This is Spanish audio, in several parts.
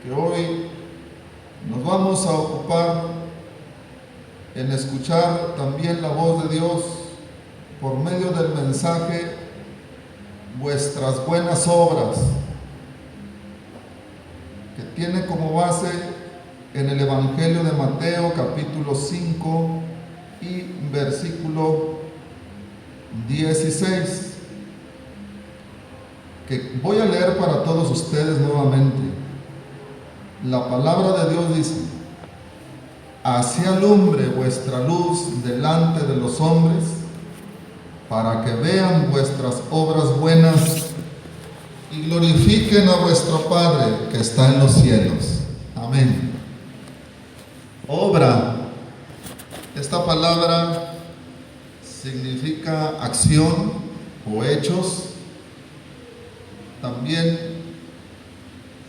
que hoy nos vamos a ocupar en escuchar también la voz de Dios por medio del mensaje Vuestras buenas obras, que tiene como base en el Evangelio de Mateo capítulo 5 y versículo 16, que voy a leer para todos ustedes nuevamente. La palabra de Dios dice: así alumbre vuestra luz delante de los hombres, para que vean vuestras obras buenas y glorifiquen a vuestro Padre que está en los cielos. Amén. Obra. Esta palabra significa acción o hechos. También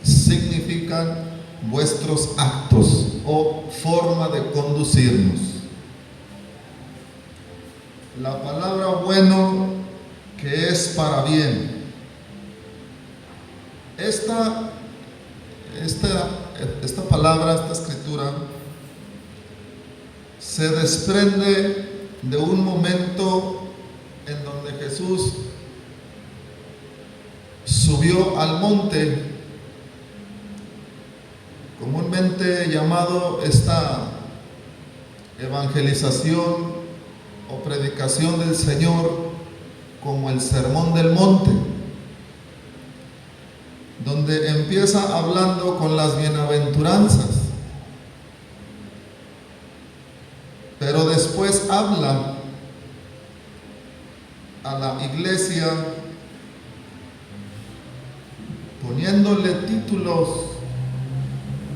significan vuestros actos o forma de conducirnos. La palabra bueno, que es para bien. Esta palabra, esta escritura, se desprende de un momento en donde Jesús subió al monte, comúnmente llamado esta evangelización o predicación del Señor como el Sermón del Monte, donde empieza hablando con las bienaventuranzas, pero después habla a la iglesia poniéndole títulos.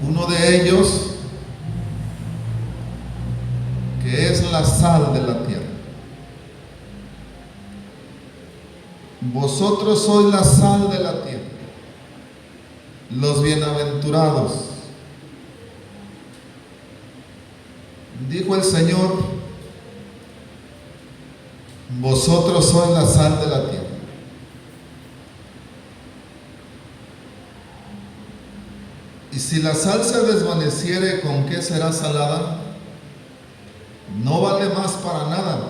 Uno de ellos, que es la sal de la tierra. Vosotros sois la sal de la tierra, los bienaventurados. Dijo el Señor: vosotros sois la sal de la tierra. Y si la sal se desvaneciere, ¿con qué será salada? No vale más para nada,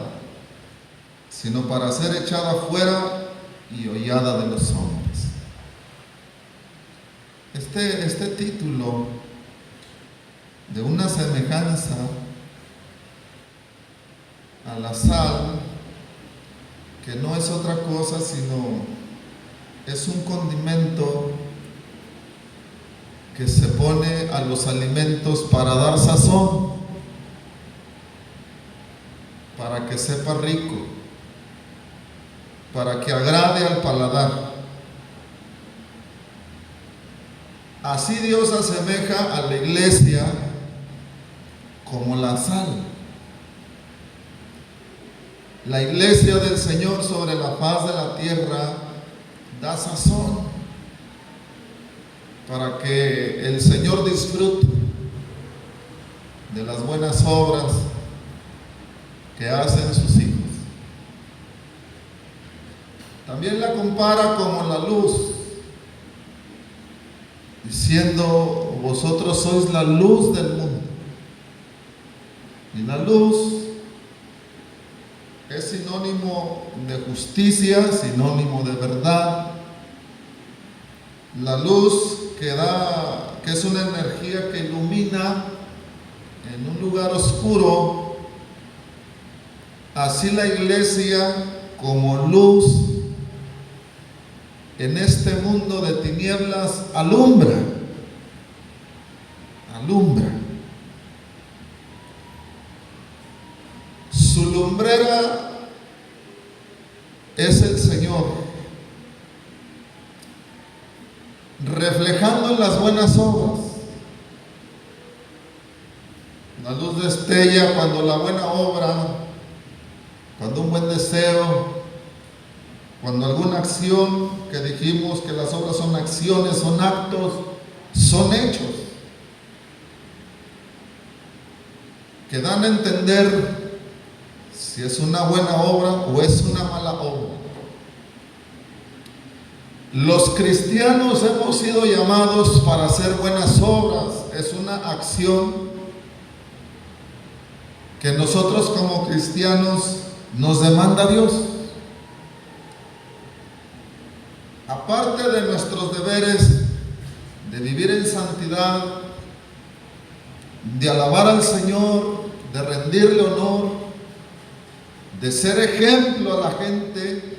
sino para ser echada fuera y hollada de los hombres. Este título de una semejanza a la sal, que no es otra cosa sino es un condimento que se pone a los alimentos para dar sazón, para que sepa rico, para que agrade al paladar. Así Dios asemeja a la iglesia como la sal. La iglesia del Señor sobre la faz de la tierra da sazón para que el Señor disfrute de las buenas obras que hacen sus hijos. También la compara como la luz, diciendo: vosotros sois la luz del mundo. Y la luz es sinónimo de justicia, sinónimo de verdad. La luz que es una energía que ilumina en un lugar oscuro. Así la iglesia, como luz en este mundo de tinieblas, alumbra. Su lumbrera es el Señor, reflejando en las buenas obras. La luz destella cuando la buena obra, cuando un buen deseo, cuando alguna acción, que dijimos que las obras son acciones, son actos, son hechos, que dan a entender si es una buena obra o es una mala obra. Los cristianos hemos sido llamados para hacer buenas obras. Es una acción que nosotros como cristianos nos demanda Dios. Aparte de nuestros deberes de vivir en santidad, de alabar al Señor, de rendirle honor, de ser ejemplo a la gente,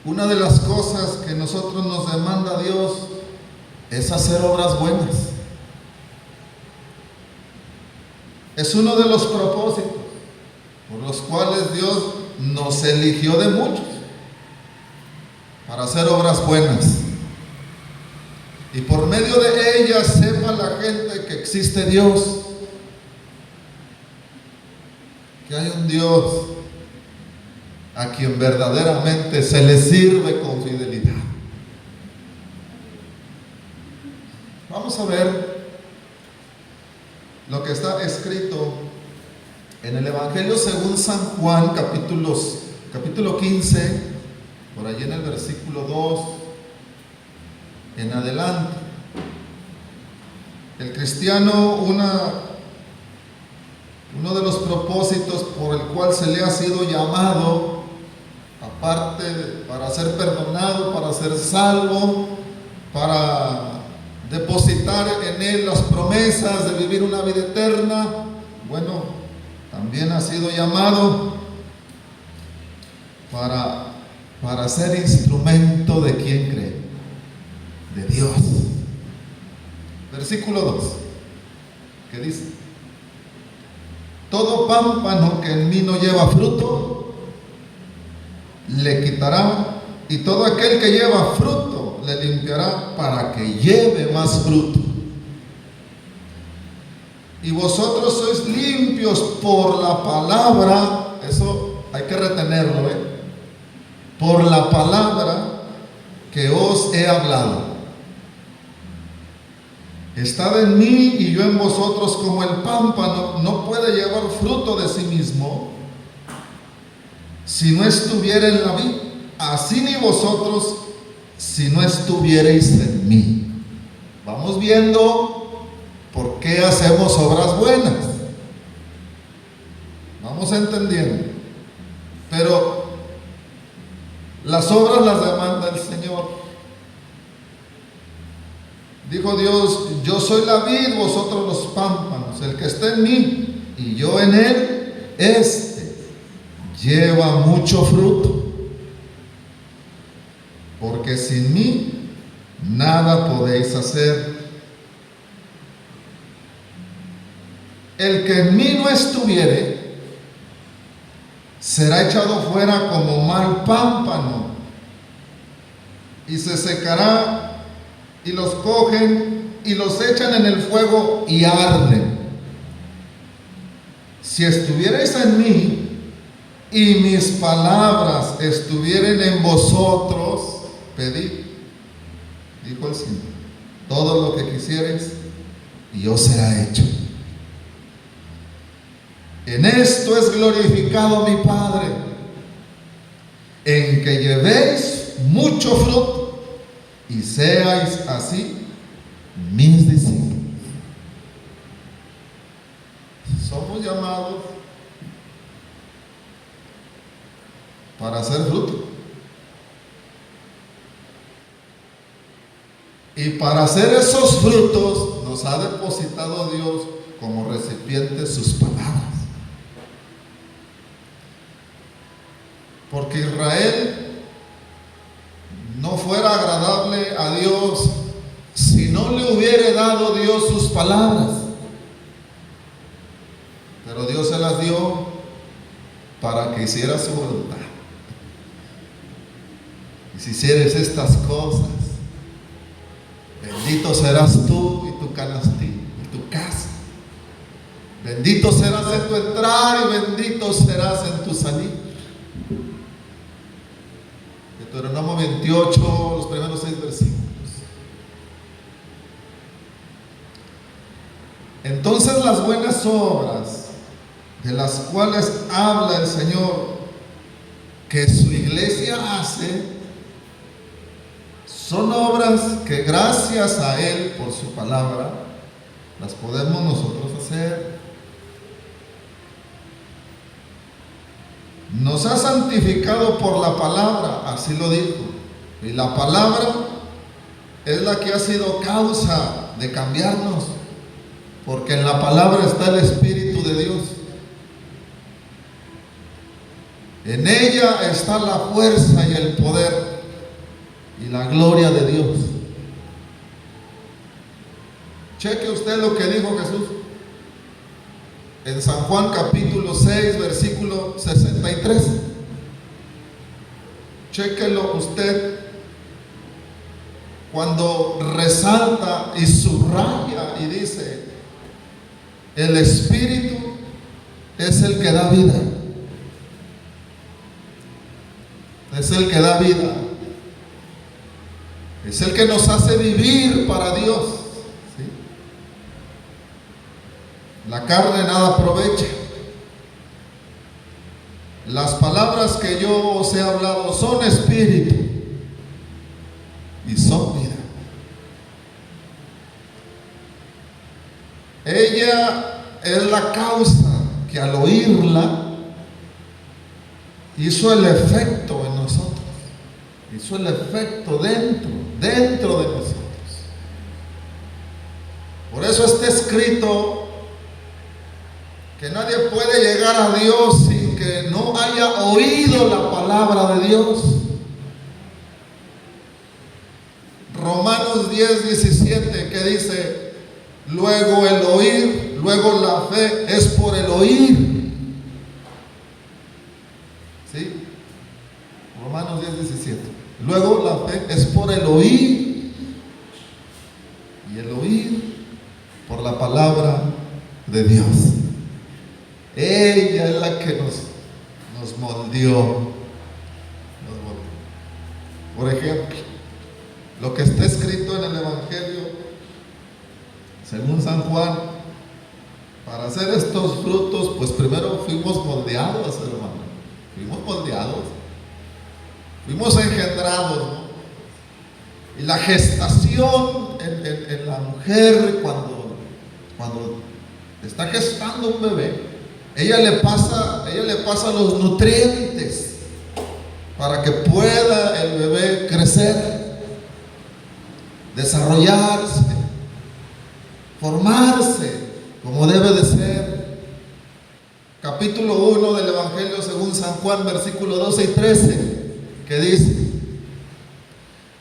una de las cosas que nosotros nos demanda Dios es hacer obras buenas. Es uno de los propósitos por los cuales Dios nos eligió de muchos para hacer obras buenas. Y por medio de ellas sepa la gente que existe Dios, que hay un Dios a quien verdaderamente se le sirve con fidelidad. Vamos a ver lo que está escrito en el Evangelio según San Juan, capítulo 15, por allí en el versículo 2 en adelante. El cristiano, uno de los propósitos por el cual se le ha sido llamado, aparte para ser perdonado, para ser salvo, para depositar en él las promesas de vivir una vida eterna, bueno, también ha sido llamado para ser instrumento de quien cree, de Dios. Versículo 2, que dice: todo pámpano que en mí no lleva fruto, le quitará, y todo aquel que lleva fruto, le limpiará para que lleve más fruto. Y vosotros sois limpios por la palabra, eso hay que retenerlo, por la palabra que os he hablado. Estad en mí y yo en vosotros, como el pámpano no puede llevar fruto de sí mismo si no estuviera en la vid, así ni vosotros si no estuvierais en mí. Vamos viendo por qué hacemos obras buenas. Vamos entendiendo. Pero las obras las demanda el Señor. Dijo Dios: yo soy la vid, vosotros los pámpanos. El que esté en mí y yo en él, lleva mucho fruto, porque sin mí nada podéis hacer. El que en mí no estuviere será echado fuera como mal pámpano y se secará, y los cogen y los echan en el fuego y arden. Si estuvierais en mí y mis palabras estuvieren en vosotros, pedid, dijo el Señor, todo lo que quisierais y os será hecho. En esto es glorificado mi Padre, en que llevéis mucho fruto y seáis así mis discípulos. Somos llamados para hacer fruto. Y para hacer esos frutos nos ha depositado Dios como recipientes sus palabras. Porque Israel no fuera agradable a Dios si no le hubiera dado Dios sus palabras. Pero Dios se las dio para que hiciera su voluntad. Y si hicieres estas cosas, bendito serás tú y tu canastillo y tu casa. Bendito serás en tu entrar y bendito serás en tu salir. Deuteronomio 28, los primeros 6 versículos. Entonces las buenas obras de las cuales habla el Señor que su iglesia hace, Son obras que gracias a Él, por su palabra, las podemos nosotros hacer. Nos ha santificado por la palabra, así lo dijo. Y la palabra es la que ha sido causa de cambiarnos, porque en la palabra está el Espíritu de Dios. En ella está la fuerza y el poder y la gloria de Dios. Cheque usted lo que dijo Jesús en San Juan capítulo 6, versículo 63. Chéquelo usted cuando resalta y subraya y dice: el Espíritu es el que da vida. Es el que da vida. Es el que nos hace vivir para Dios. ¿Sí? La carne nada aprovecha. Las palabras que yo os he hablado son espíritu y son vida. Ella es la causa que al oírla hizo el efecto en nosotros, hizo el efecto dentro de nosotros. Por eso está escrito que nadie puede llegar a Dios sin que no haya oído la palabra de Dios. Romanos 10:17, que dice: luego el oír, luego la fe es por el oír. ¿Sí? Romanos 10:17. Luego la fe es por el oír, y el oír por la palabra de Dios. Ella es la que nos moldeó. Por ejemplo, lo que está escrito en el Evangelio según San Juan: para hacer estos frutos, pues primero fuimos moldeados, hermano. Fuimos moldeados, fuimos engendrados, ¿no? Y la gestación en la mujer, cuando está gestando un bebé, ella le pasa los nutrientes para que pueda el bebé crecer, desarrollarse, formarse como debe de ser. Capítulo 1 del Evangelio según San Juan, versículo 12 y 13, que dice: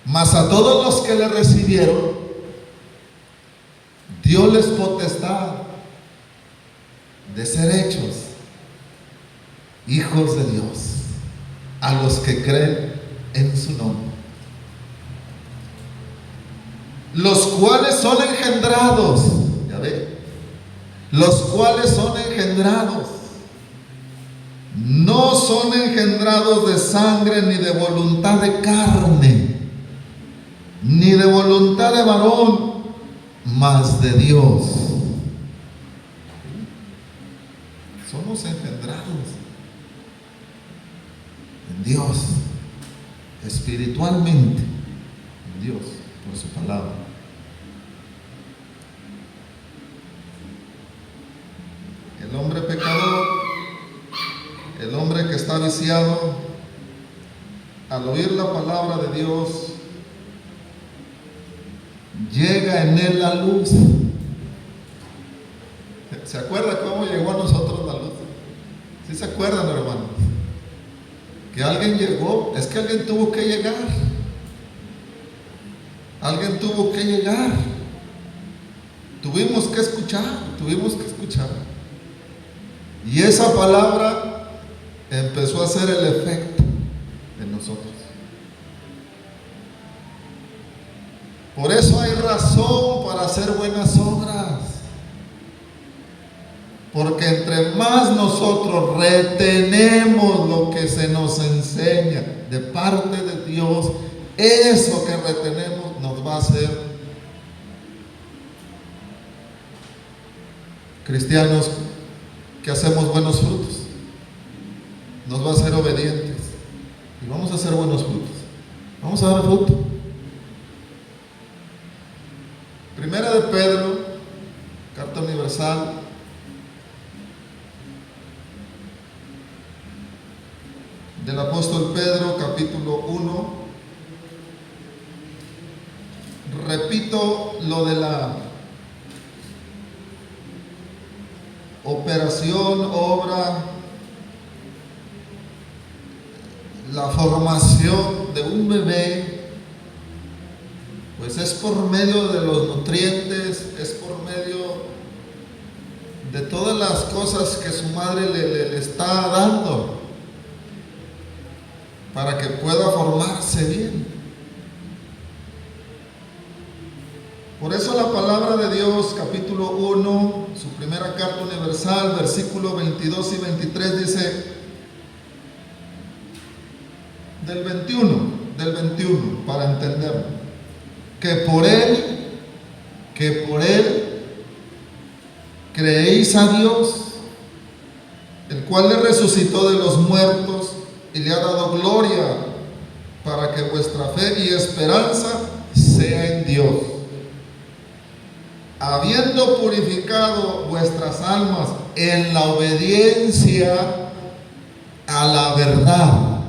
mas a todos los que le recibieron, dióles potestad de ser hechos hijos de Dios, a los que creen en su nombre, los cuales son engendrados, ya ve, los cuales son engendrados, no son engendrados de sangre, ni de voluntad de carne, ni de voluntad de varón, mas de Dios. Somos engendrados en Dios, espiritualmente, en Dios, por su palabra. El hombre pecador, el hombre que está viciado, al oír la palabra de Dios, llega en él la luz. ¿Se acuerda cómo llegó a nosotros la luz? ¿Sí se acuerdan, hermanos? Que alguien llegó, es que alguien tuvo que llegar. Alguien tuvo que llegar. Tuvimos que escuchar. Y esa palabra empezó a hacer el efecto en nosotros. Por eso hay razón para hacer buenas obras. Porque entre más nosotros retenemos lo que se nos enseña de parte de Dios, eso que retenemos nos va a hacer cristianos que hacemos buenos frutos. Nos va a hacer obedientes y vamos a hacer buenos frutos. Vamos a dar fruto. Primera de Pedro, carta universal, del apóstol Pedro, capítulo 1. Repito lo de la operación, obra, la formación de un bebé, pues es por medio de los nutrientes, es por medio de todas las cosas que su madre le está dando para que pueda formarse bien. Por eso la palabra de Dios, capítulo 1, su primera carta universal, versículos 22 y 23 dice, del 21, para entenderlo, que por él creéis a Dios, el cual le resucitó de los muertos y le ha dado gloria, para que vuestra fe y esperanza sea en Dios, habiendo purificado vuestras almas en la obediencia a la verdad.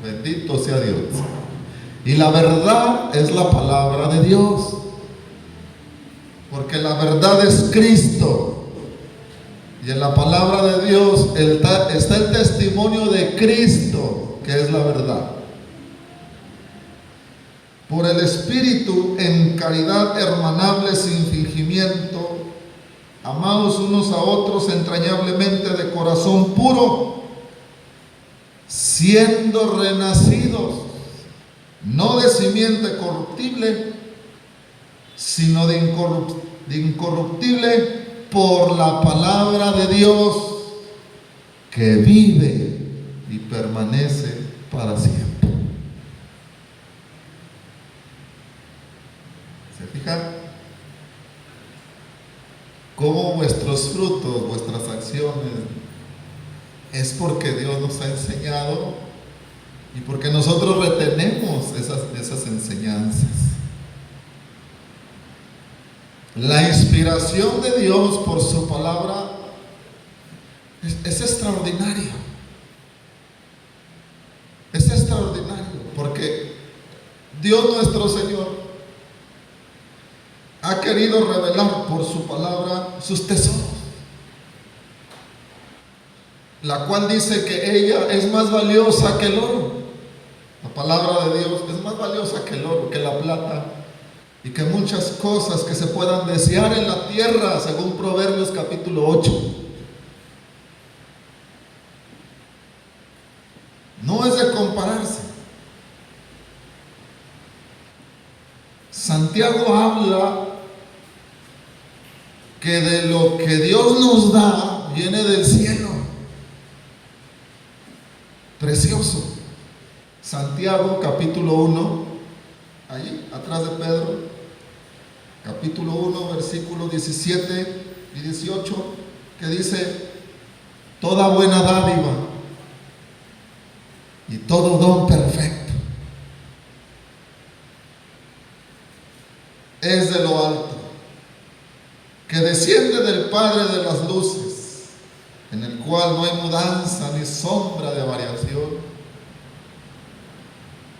Bendito sea Dios. Y la verdad es la palabra de Dios, porque la verdad es Cristo. Y en la palabra de Dios está el testimonio de Cristo, que es la verdad. Por el Espíritu, en caridad hermanable sin fingimiento, amados unos a otros entrañablemente de corazón puro, siendo renacidos, no de simiente corruptible, sino de incorruptible, por la palabra de Dios, que vive y permanece para siempre. ¿Se fijan? Cómo vuestros frutos, vuestras acciones, es porque Dios nos ha enseñado y porque nosotros retenemos esas enseñanzas. La inspiración de Dios por su palabra es extraordinaria. Es extraordinario, porque Dios nuestro Señor ha querido revelar por su palabra sus tesoros, la cual dice que ella es más valiosa que el oro. La palabra de Dios es más valiosa que el oro, que la plata y que muchas cosas que se puedan desear en la tierra, según Proverbios capítulo 8. No es de compararse. Santiago habla que de lo que Dios nos da viene del cielo. Precioso. Santiago capítulo 1, allí atrás de Pedro, capítulo 1, versículos 17 y 18, que dice: toda buena dádiva y todo don perfecto es de lo alto, que desciende del Padre de las luces, en el cual no hay mudanza ni sombra de variación.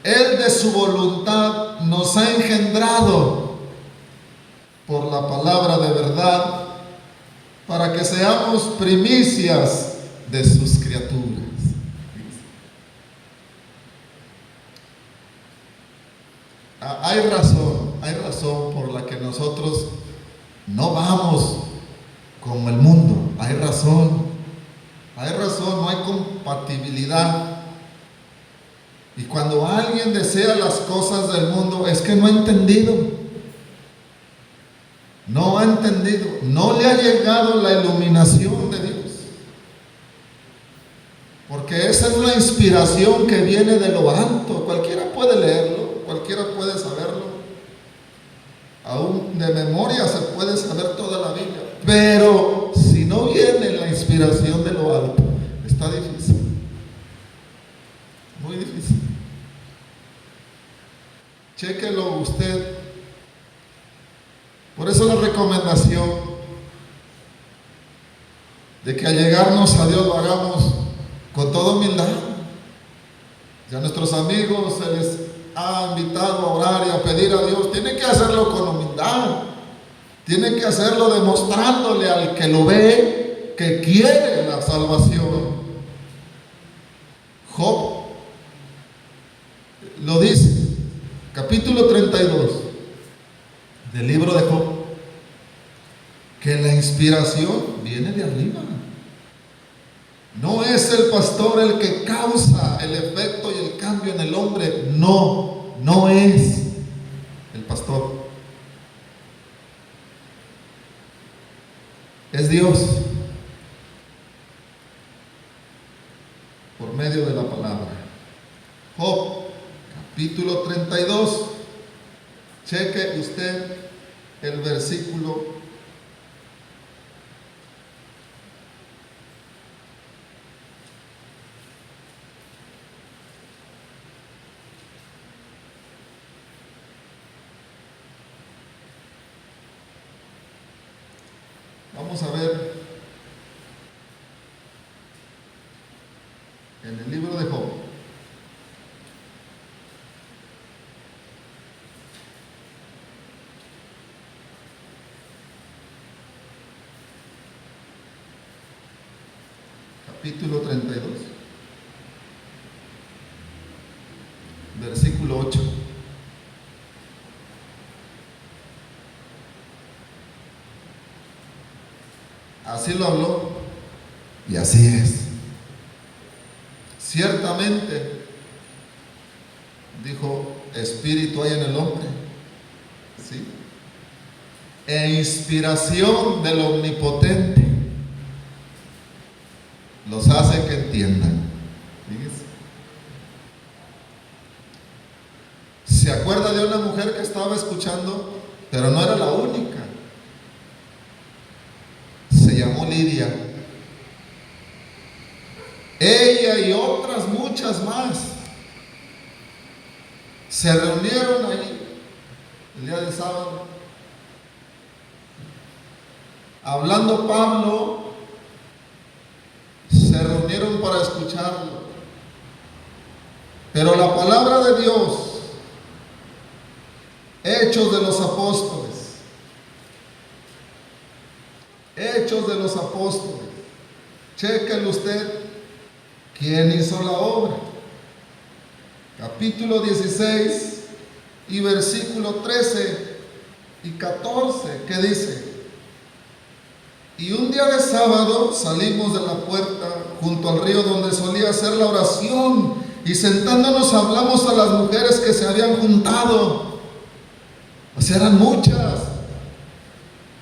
Él de su voluntad nos ha engendrado por la palabra de verdad, para que seamos primicias de sus criaturas. Hay razón por la que nosotros no vamos como el mundo. Hay razón, no hay compatibilidad. Y cuando alguien desea las cosas del mundo, es que no ha entendido, no le ha llegado la iluminación de Dios. Porque esa es la inspiración que viene de lo alto. Cualquiera puede leerlo, cualquiera puede saberlo. Aún de memoria se puede saber toda la Biblia. Pero si no viene la inspiración de lo alto, está difícil. Muy difícil. Chéquelo usted. Por Por eso la recomendación de que al llegarnos a Dios lo hagamos con toda humildad. Ya nuestros amigos se les ha invitado a orar y a pedir a Dios, tienen que hacerlo con humildad, tienen que hacerlo demostrándole al que lo ve que quiere la salvación. Job lo dice, capítulo 32 del libro de Job, que la inspiración viene de arriba. No es el pastor el que causa el efecto y el cambio en el hombre. No es el pastor. Es Dios. Por medio de la palabra. Job, capítulo 32. Cheque usted el versículo 1. Vamos a ver en el libro de Job. Capítulo 32, versículo 8. Así lo habló y así es. Ciertamente, dijo, espíritu hay en el hombre, ¿sí? E inspiración del Omnipotente los hace que entiendan. Fíjense. ¿Se acuerda de una mujer que estaba escuchando? Pero no era la única. Se llamó Lidia. Ella y otras muchas más se reunieron allí el día del sábado. Hablando Pablo, se reunieron para escucharlo. Pero la palabra de Dios, Hechos de los Apóstoles, Hechos de los Apóstoles, chéquenlo usted, ¿quién hizo la obra? Capítulo 16 y versículo 13 y 14, ¿qué dice? Y un día de sábado salimos de la puerta junto al río donde solía hacer la oración, y sentándonos hablamos a las mujeres que se habían juntado. O sea, eran muchas.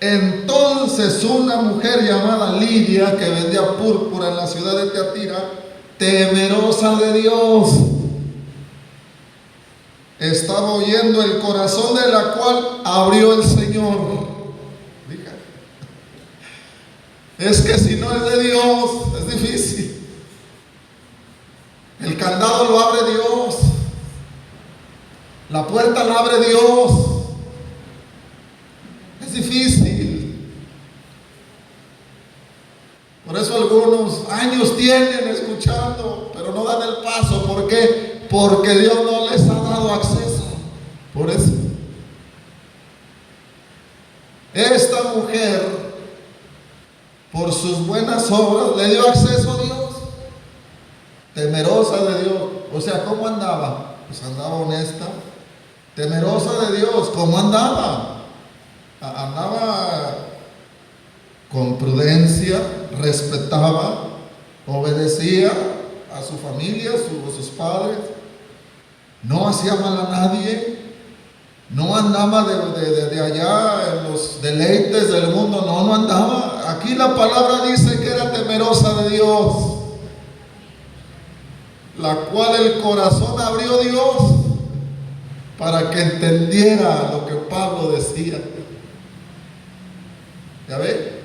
Entonces una mujer llamada Lidia, que vendía púrpura en la ciudad de Teatira, temerosa de Dios, estaba oyendo el corazón, de la cual abrió el Señor. Es que si no es de Dios, es difícil. El candado lo abre Dios, la puerta la abre Dios. Es difícil. Por eso algunos años tienen escuchando, pero no dan el paso. ¿Por qué? Porque Dios no les ha dado acceso. Por eso esta mujer, por sus buenas obras, le dio acceso a Dios. Temerosa de Dios. O sea, ¿cómo andaba? Pues andaba honesta. Temerosa de Dios. ¿Cómo andaba? Andaba con prudencia, respetaba, obedecía a su familia, a sus padres. No hacía mal a nadie. No andaba de allá en los deleites del mundo. No andaba. Aquí la palabra dice que era temerosa de Dios, la cual el corazón abrió Dios para que entendiera lo que Pablo decía. ¿Ya ve?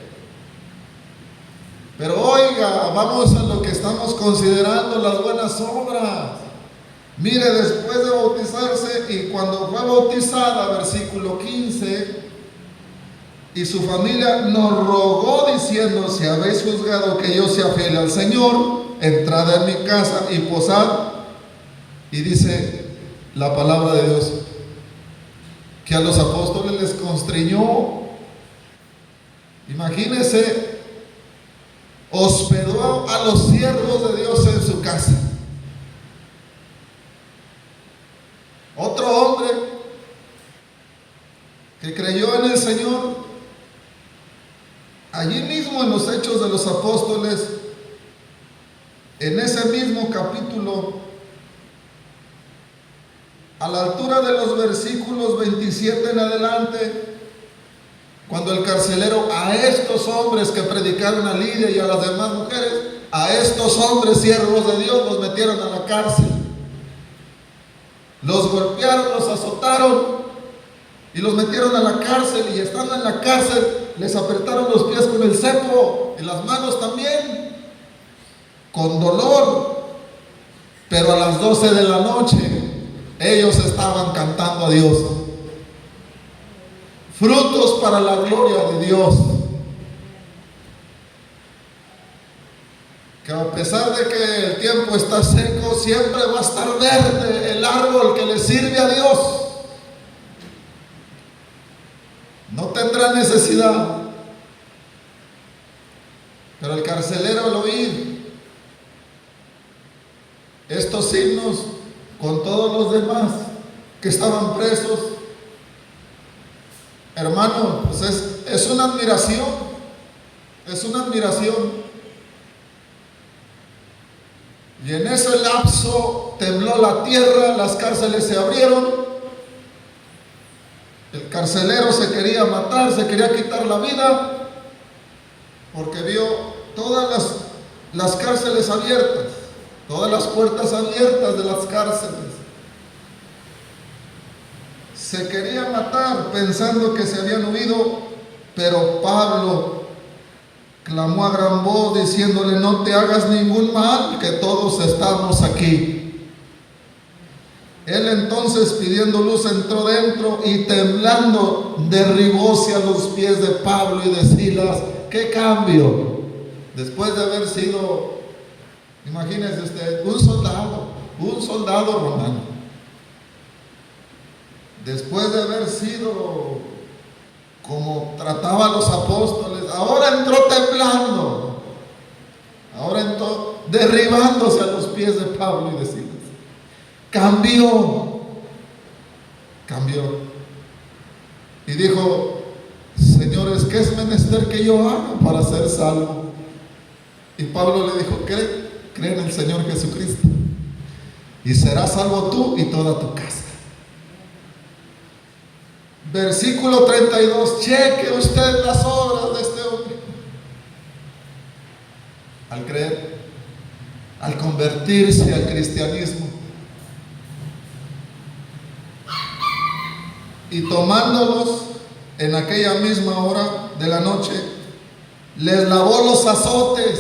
Pero oiga, vamos a lo que estamos considerando, las buenas obras. Mire, después de bautizarse y cuando fue bautizada, versículo 15, y su familia nos rogó diciendo: si habéis juzgado que yo sea fiel al Señor, entrad en mi casa y posad. Y dice la palabra de Dios que a los apóstoles les constriñó. Imagínense, hospedó a los siervos de Dios en su casa. Otro hombre que creyó en el Señor, allí mismo en los Hechos de los Apóstoles, en ese mismo capítulo, a la altura de los versículos 27 en adelante, cuando el carcelero a estos hombres que predicaron a Lidia y a las demás mujeres, a estos hombres siervos de Dios, los metieron a la cárcel. Los golpearon, los azotaron y los metieron a la cárcel, y estando en la cárcel les apretaron los pies con el cepo y las manos también, con dolor. Pero a las 12 de la noche ellos estaban cantando a Dios. Frutos para la gloria de Dios. Que a pesar de que el tiempo está seco, siempre va a estar verde el árbol que le sirve a Dios. No tendrá necesidad. Pero el carcelero, al oír estos signos con todos los demás que estaban presos, hermano, pues es una admiración. Es una admiración. Y en ese lapso tembló la tierra, las cárceles se abrieron. El carcelero se quería matar, se quería quitar la vida, porque vio todas las cárceles abiertas, todas las puertas abiertas de las cárceles. Se quería matar pensando que se habían huido, pero Pablo clamó a gran voz diciéndole: no te hagas ningún mal, que todos estamos aquí. Él entonces, pidiendo luz, entró dentro y temblando derribóse a los pies de Pablo y de Silas. ¡Qué cambio! Después de haber sido, imagínese usted, un soldado romano, después de haber sido como trataba a los apóstoles, ahora entró temblando, ahora entró derribándose a los pies de Pablo y de Silas. Cambió. Y dijo: señores, ¿qué es menester que yo haga para ser salvo? Y Pablo le dijo: cree en el Señor Jesucristo y serás salvo tú y toda tu casa. Versículo 32, cheque usted las obras de este hombre. Al creer, al convertirse al cristianismo, y tomándolos en aquella misma hora de la noche, les lavó los azotes,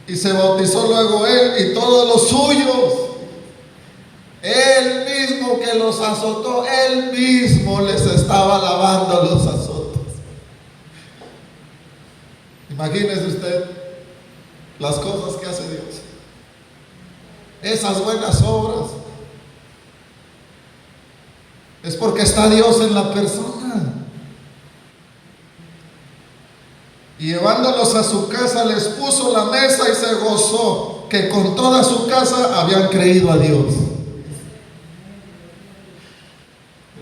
y se bautizó luego él y todos los suyos. Él mismo que los azotó, él mismo les estaba lavando los azotes. Imagínese usted las cosas que hace Dios, esas buenas obras. Es porque está Dios en la persona. Y llevándolos a su casa, les puso la mesa y se gozó que con toda su casa habían creído a Dios.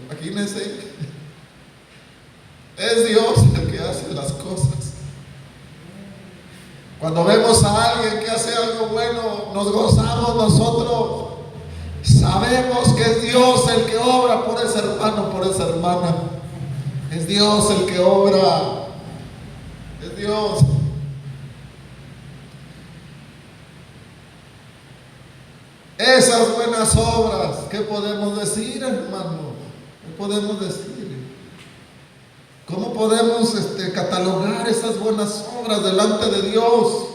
Imagínense, es Dios el que hace las cosas. Cuando vemos a alguien que hace algo bueno, nos gozamos nosotros. Sabemos que es Dios el que obra por ese hermano, por esa hermana. Es Dios el que obra. Es Dios. Esas buenas obras, ¿qué podemos decir, hermano? ¿Qué podemos decir? ¿Cómo podemos catalogar esas buenas obras delante de Dios?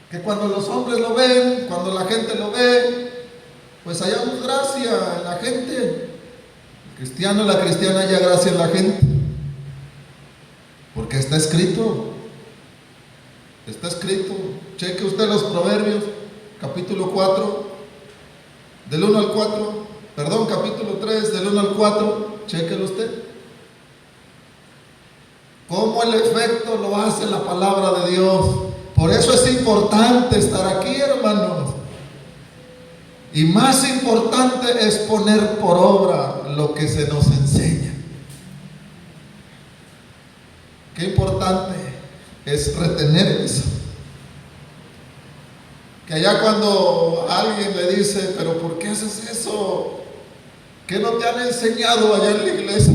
Que cuando los hombres lo ven, cuando la gente lo ve, pues hallamos gracia en la gente. cristiano, la cristiana haya gracia en la gente, porque está escrito. Está escrito. Cheque usted los Proverbios, capítulo 4, del 1 al 4, perdón, capítulo 3, del 1 al 4, chéquelo usted. Cómo el efecto lo hace la palabra de Dios. Por eso es importante estar aquí, hermanos. Y más importante es poner por obra lo que se nos enseña. Qué importante es retener eso. Que allá cuando alguien le dice, pero ¿por qué haces eso? ¿Qué no te han enseñado allá en la iglesia?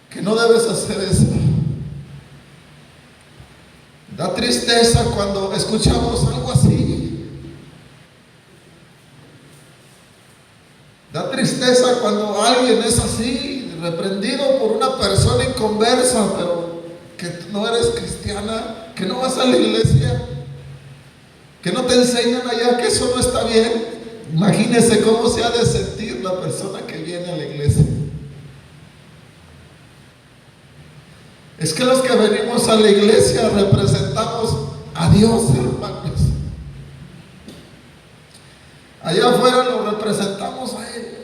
Que no debes hacer eso. Da tristeza cuando escuchamos algo así. Da tristeza cuando alguien es así, reprendido por una persona inconversa, pero que no eres cristiana, que no vas a la iglesia, que no te enseñan allá que eso no está bien. Imagínese cómo se ha de sentir la persona que viene a la iglesia. Es que los que venimos a la iglesia representamos a Dios, hermanos. Allá afuera lo representamos a Él.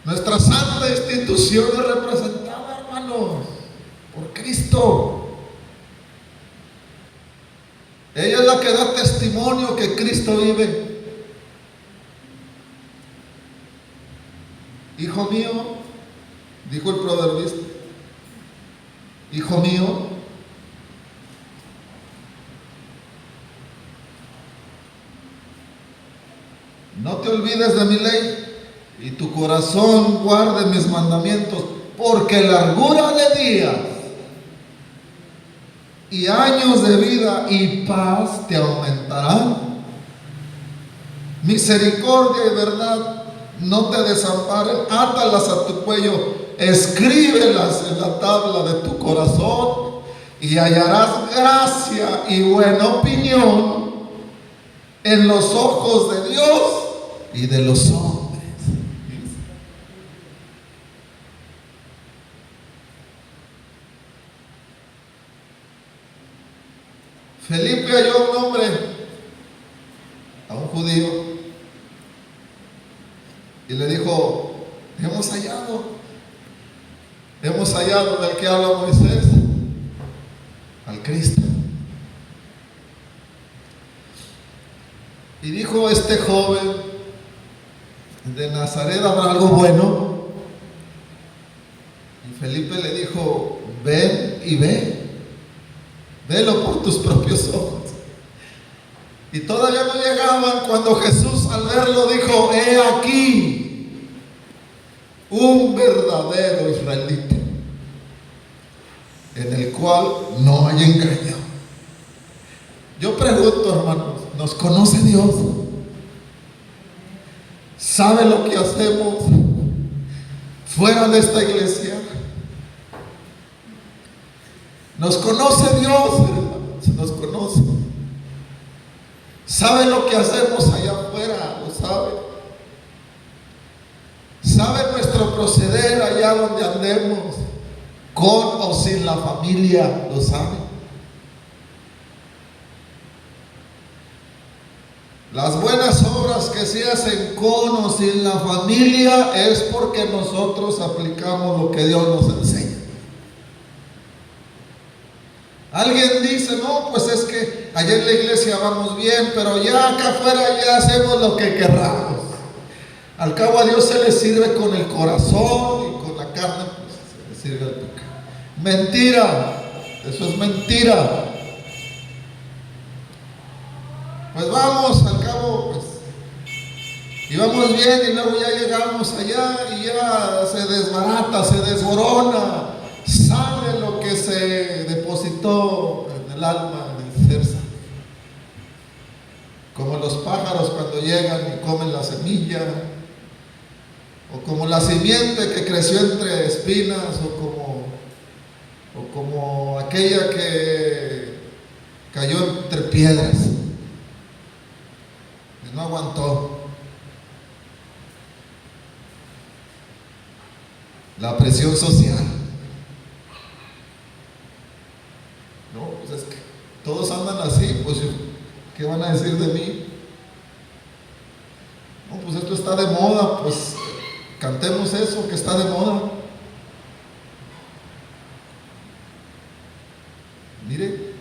Nuestra santa institución es representada, hermanos, por Cristo. Ella es la que da testimonio que Cristo vive. Hijo mío, dijo el proverbista, hijo mío, no te olvides de mi ley y tu corazón guarde mis mandamientos, porque largura de días y años de vida y paz te aumentarán. Misericordia y verdad no te desamparen, átalas a tu cuello, escríbelas en la tabla de tu corazón y hallarás gracia y buena opinión en los ojos de Dios y de los hombres. Felipe halló a un hombre, a un judío, y le dijo, hemos hallado del que habla Moisés, al Cristo. Y dijo este joven, de Nazaret habrá algo bueno. Y Felipe le dijo, ven y ve. Velo por tus propios ojos. Y todavía no llegaban cuando Jesús al verlo dijo, he aquí un verdadero israelita, en el cual no hay engaño. Yo pregunto, hermanos, ¿nos conoce Dios? ¿Sabe lo que hacemos fuera de esta iglesia? Nos conoce Dios, hermanos, nos conoce. ¿Sabe lo que hacemos allá afuera? Lo sabe. ¿Sabe nuestro proceder allá donde andemos? Con o sin la familia, lo sabe. Las buenas obras que se hacen con o sin la familia es porque nosotros aplicamos lo que Dios nos enseña. Alguien dice, no, pues es que allá en la iglesia vamos bien, pero ya acá afuera ya hacemos lo que querramos. Al cabo a Dios se le sirve con el corazón y con la carne, pues se le sirve el pecado. Mentira, eso es mentira. Pues vamos, al cabo, pues íbamos bien y luego ya llegamos allá y ya se desbarata, se desborona, sale lo que se depositó en el alma del ser sano. Como los pájaros cuando llegan y comen la semilla, o como la simiente que creció entre espinas, o como aquella que cayó entre piedras y no aguantó. La presión social. No, pues es que todos andan así, pues ¿qué van a decir de mí? No, pues esto está de moda, pues cantemos eso que está de moda. Mire,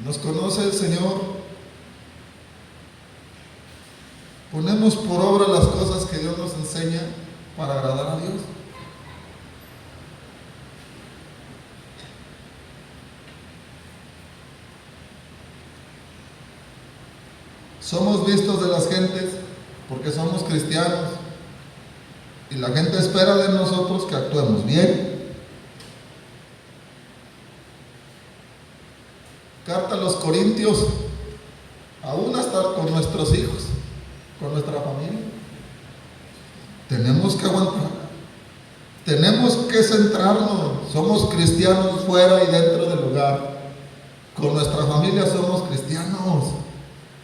nos conoce el Señor. Ponemos por obra las cosas que Dios nos enseña para agradar a Dios. Somos vistos de las gentes porque somos cristianos y la gente espera de nosotros que actuemos bien. Carta a los Corintios, aún hasta con nuestros hijos, con nuestra familia. Tenemos que aguantar, tenemos que centrarnos. Somos cristianos fuera y dentro del hogar. Con nuestra familia somos cristianos.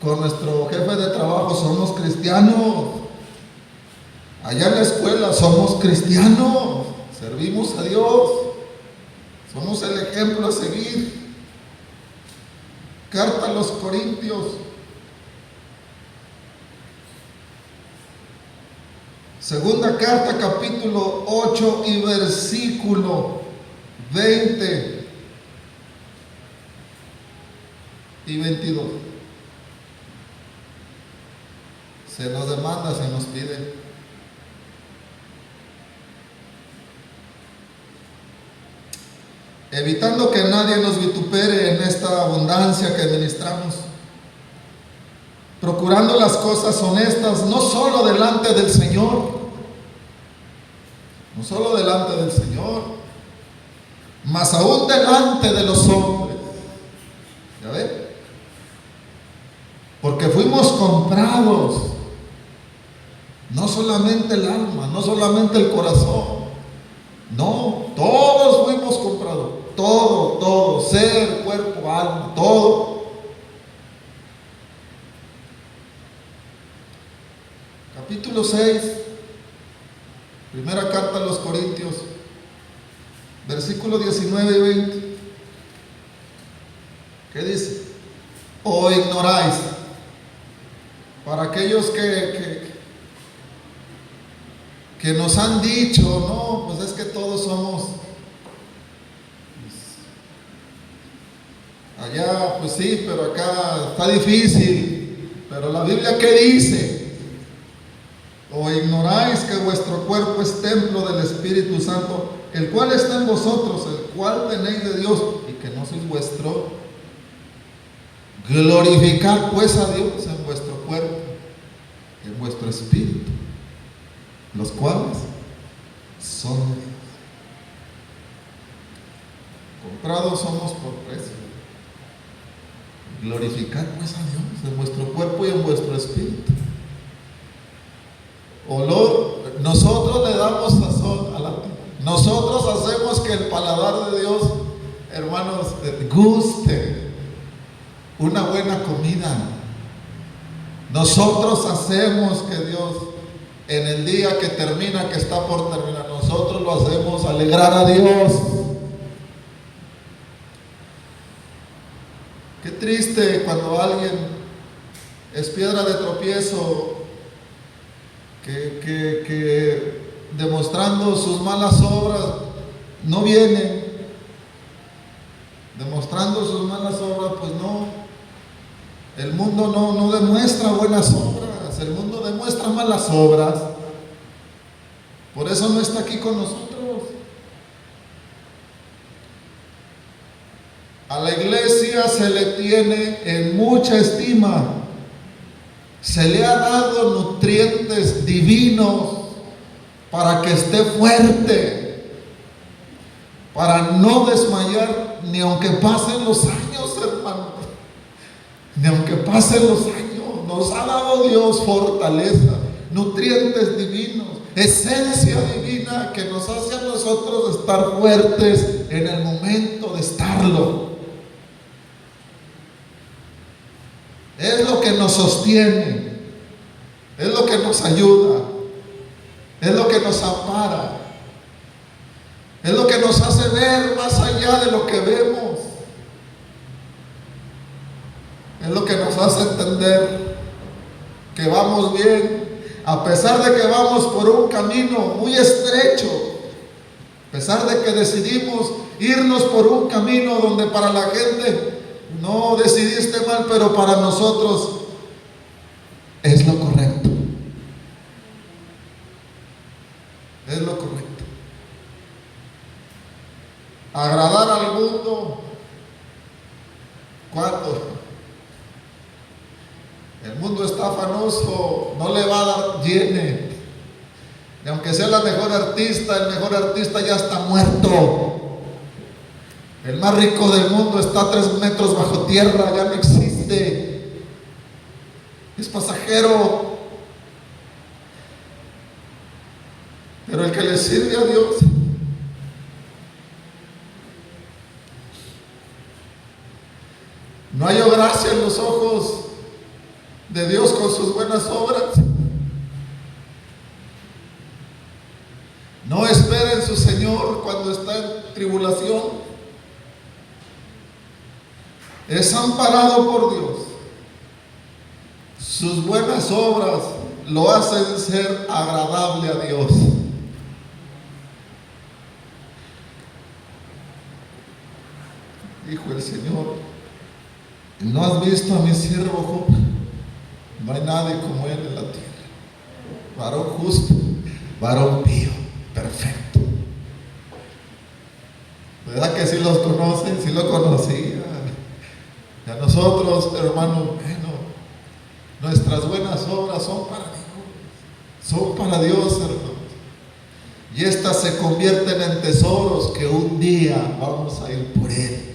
Con nuestro jefe de trabajo somos cristianos. Allá en la escuela somos cristianos. Servimos a Dios. Somos el ejemplo a seguir. Carta a los Corintios. Segunda carta, capítulo 8 y versículo 20 y 22. Se nos demanda, se nos pide. Evitando que nadie nos vitupere en esta abundancia que ministramos, procurando las cosas honestas, no solo delante del Señor, mas aún delante de los hombres. ¿Ya ve? Porque fuimos comprados, no solamente el alma, no solamente el corazón, no, todos fuimos comprados, todo, ser, cuerpo, alma, todo. Capítulo 6, primera carta a los Corintios, versículo 19 y 20. ¿Qué dice? ¿O ignoráis? Para aquellos que nos han dicho, no, pues es que todos somos, allá, pues sí, pero acá está difícil. Pero la Biblia, ¿qué dice? ¿O ignoráis que vuestro cuerpo es templo del Espíritu Santo, el cual está en vosotros, el cual tenéis de Dios, y que no sois vuestro? Glorificad pues a Dios en vuestro cuerpo, en vuestro espíritu, los cuales son de Dios. Comprados somos por precio. Glorificad pues a Dios en vuestro cuerpo y en vuestro espíritu. Olor, nosotros le damos sazón a la vida. Nosotros hacemos que el paladar de Dios, hermanos, guste una buena comida. Nosotros hacemos que Dios, en el día que termina, que está por terminar, nosotros lo hacemos alegrar a Dios. Qué triste cuando alguien es piedra de tropiezo, que demostrando sus malas obras no viene, demostrando sus malas obras, pues no, el mundo no demuestra buenas obras, el mundo demuestra malas obras, por eso no está aquí con nosotros. A la iglesia se le tiene en mucha estima, se le ha dado nutrientes divinos para que esté fuerte, para no desmayar ni aunque pasen los años, hermano, ni aunque pasen los años. Nos ha dado Dios fortaleza, nutrientes divinos, esencia divina que nos hace a nosotros estar fuertes en el momento de estarlo. Es lo que nos sostiene, es lo que nos ayuda. es lo que nos ampara, es lo que nos hace ver más allá de lo que vemos, es lo que nos hace entender que vamos bien, a pesar de que vamos por un camino muy estrecho, a pesar de que decidimos irnos por un camino donde para la gente no decidiste mal, pero para nosotros es lo correcto. Es lo correcto. Agradar al mundo, ¿cuándo? El mundo está afanoso, no le va a dar llene. Y aunque sea la mejor artista, el mejor artista ya está muerto. El más rico del mundo está a 3 metros bajo tierra, ya no existe. Es pasajero. Pero el que le sirve a Dios, no halló gracia en los ojos de Dios con sus buenas obras. No espera en su Señor cuando está en tribulación. Es amparado por Dios. Sus buenas obras lo hacen ser agradable a Dios. Dijo el Señor: ¿no has visto a mi siervo Job? No hay nadie como él en la tierra. Varón justo, varón pío, perfecto. ¿Verdad que sí los conocen? Sí lo conocía. Y a nosotros, hermanos, bueno, nuestras buenas obras son para Dios. Son para Dios, hermanos. Y estas se convierten en tesoros que un día vamos a ir por Él.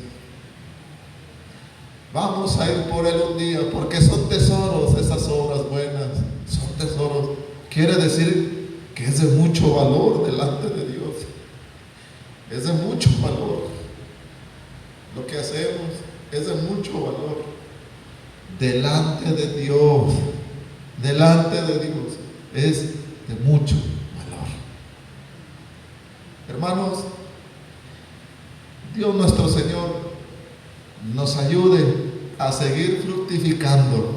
Vamos a ir por Él un día, porque son tesoros esas obras buenas, son tesoros. Quiere decir que es de mucho valor delante de Dios. Es de mucho valor. Lo que hacemos es de mucho valor delante de Dios. Delante de Dios es de mucho valor. Hermanos, Dios nuestro Señor nos ayude a seguir fructificando.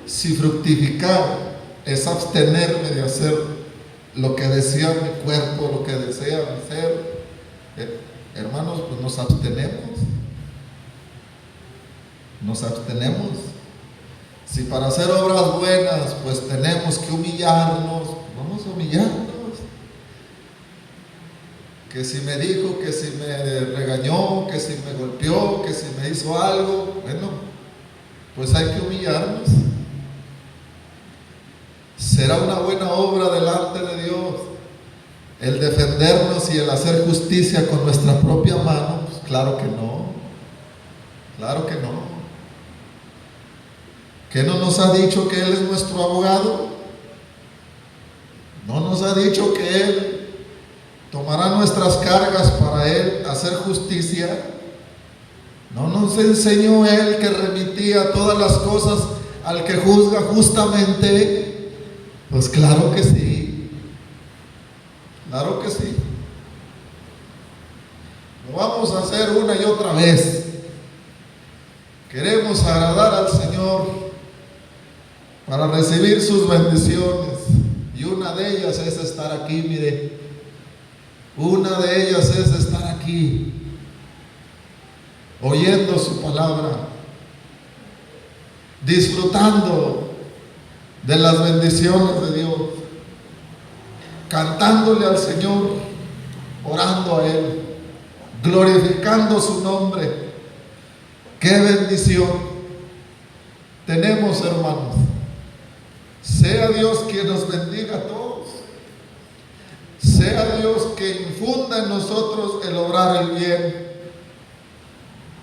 Si fructificar es abstenerme de hacer lo que desea mi cuerpo, lo que desea mi ser, hermanos, pues nos abstenemos. Nos abstenemos. Si para hacer obras buenas pues tenemos que humillarnos, vamos a humillarnos. Que si me dijo, que si me regañó, que si me golpeó, que si me hizo algo, bueno, pues hay que humillarnos. ¿Será una buena obra delante de Dios el defendernos y el hacer justicia con nuestra propia mano? Pues claro que no. Claro que no. ¿Qué no nos ha dicho que Él es nuestro abogado? ¿No nos ha dicho que Él tomará nuestras cargas para Él hacer justicia? ¿No nos enseñó Él que remitía todas las cosas al que juzga justamente? Pues claro que sí. Claro que sí. Lo vamos a hacer una y otra vez. Queremos agradar al Señor para recibir sus bendiciones. Y una de ellas es estar aquí, mire. Una de ellas es estar aquí, oyendo su palabra, disfrutando de las bendiciones de Dios, cantándole al Señor, orando a Él, glorificando su nombre. ¡Qué bendición tenemos, hermanos! Sea Dios quien nos bendiga a todos. Sea Dios que infunda en nosotros el obrar el bien.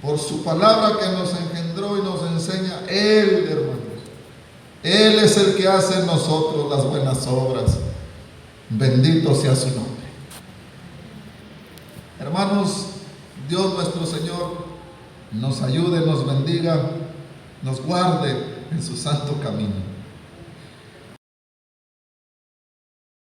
Por su palabra que nos engendró y nos enseña Él, hermanos. Él es el que hace en nosotros las buenas obras. Bendito sea su nombre. Hermanos, Dios nuestro Señor nos ayude, nos bendiga, nos guarde en su santo camino.